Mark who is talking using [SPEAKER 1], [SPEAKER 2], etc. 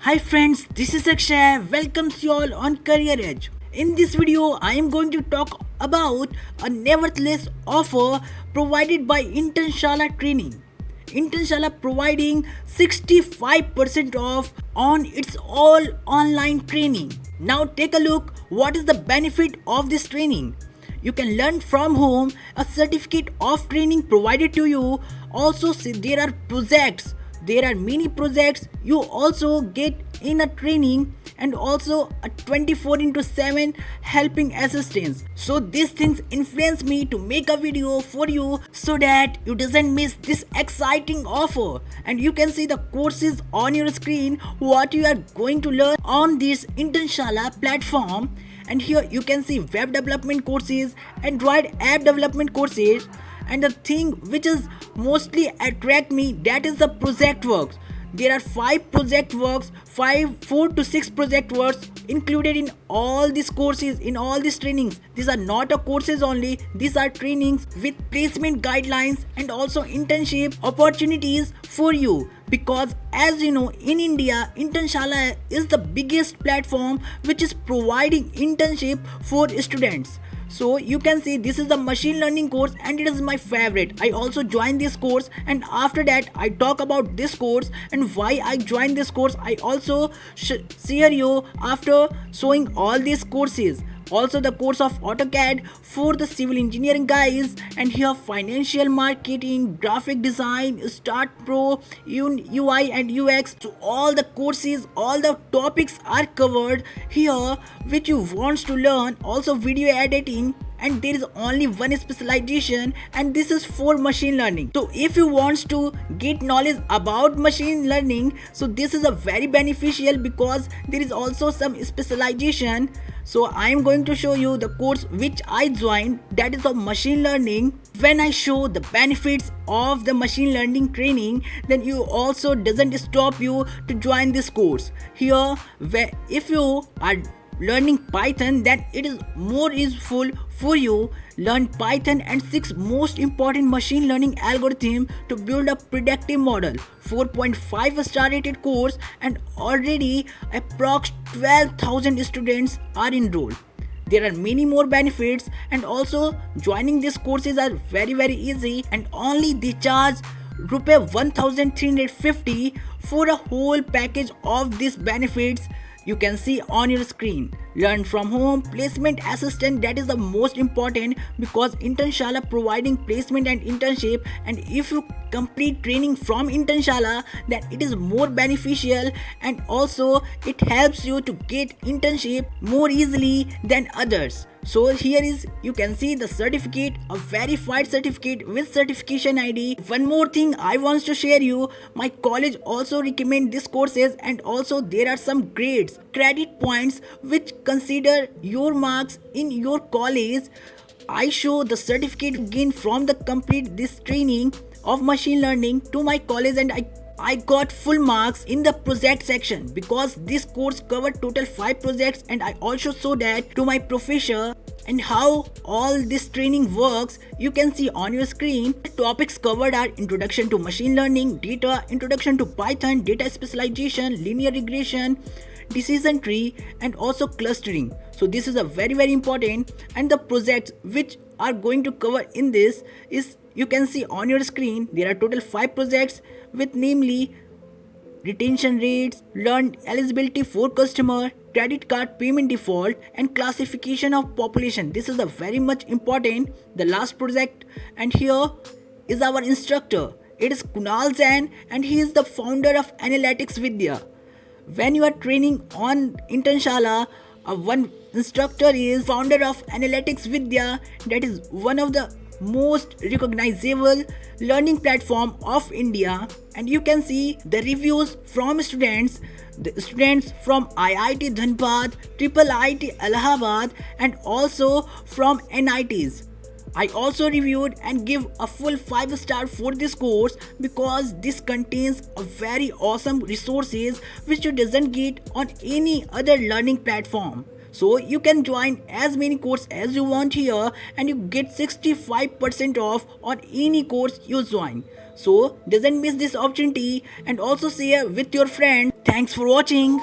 [SPEAKER 1] Hi friends, this is Akshay. Welcomes you all on Career Edge. In this video, I am going to talk about a nevertheless offer provided by Internshala Training. Internshala providing 65% off on its all online training. Now take a look what is the benefit of this training. You can learn from home, a certificate of training provided to you. Also there are projects, there are mini projects you also get in a training, and also a 24 into 7 helping assistance. So these things influence me to make a video for you so that you doesn't miss this exciting offer. And you can see the courses on your screen what you are going to learn on this Internshala platform. And here you can see web development courses, Android app development courses, and the thing which is mostly attract me, that is the project works. There are 4 to 6 project works included in all these courses, in all these trainings. These are not a courses only, these are trainings with placement guidelines and also internship opportunities for you. Because as you know, in India, Internshala is the biggest platform which is providing internship for students. So you can see this is the machine learning course and it is my favorite. I also joined this course, and after that I talk about this course and why I joined this course. I also share you after showing all these courses. Also the course of AutoCAD for the civil engineering guys, and here financial marketing, graphic design, Start Pro, UI and UX. So all the courses, all the topics are covered here which you wants to learn. Also video editing, and there is only one specialization, and this is for machine learning. So if you wants to get knowledge about machine learning, so this is a very beneficial because there is also some specialization. So I am going to show you the course which I joined, that is of machine learning. When I show the benefits of the machine learning training, then you also doesn't stop you to join this course. Here if you are learning Python, then it is more useful for you. Learn Python and 6 most important machine learning algorithm to build a predictive model. 4.5 star rated course, and already approx 12,000 students are enrolled. There are many more benefits, and also joining these courses are very easy, and only they charge rupee 1350 for a whole package of these benefits you can see on your screen. Learn from home, placement assistant, that is the most important because Internshala providing placement and internship, and if you complete training from Internshala, then it is more beneficial, and also it helps you to get internship more easily than others. So here is, you can see the certificate, a verified certificate with certification ID. One more thing I want to share you, my college also recommend these courses, and also there are some grades, credit points which consider your marks in your college. I show the certificate gained from the complete this training of machine learning to my college, and I got full marks in the project section because this course covered total 5 projects, and I also show that to my professor. And how all this training works, you can see on your screen. The topics covered are introduction to machine learning, data, introduction to Python, data specialization, linear regression, decision tree, and also clustering. So this is a very important, and the projects which are going to cover in this is, you can see on your screen, there are total 5 projects with namely retention rates, learned eligibility for customer, credit card payment default, and classification of population. This is a very much important, the last project. And here is our instructor. It is Kunal Jain, and he is the founder of Analytics Vidya. When you are training on Internshala, one instructor is founder of Analytics Vidya, that is one of the most recognizable learning platform of India. And you can see the reviews from students, the students from IIT Dhanbad, Triple IIT Allahabad, and also from NITs. I also reviewed and give a full 5 star for this course because this contains a very awesome resources which you doesn't get on any other learning platform. So you can join as many courses as you want here and you get 65% off on any course you join. So doesn't miss this opportunity and also share with your friends. Thanks for watching.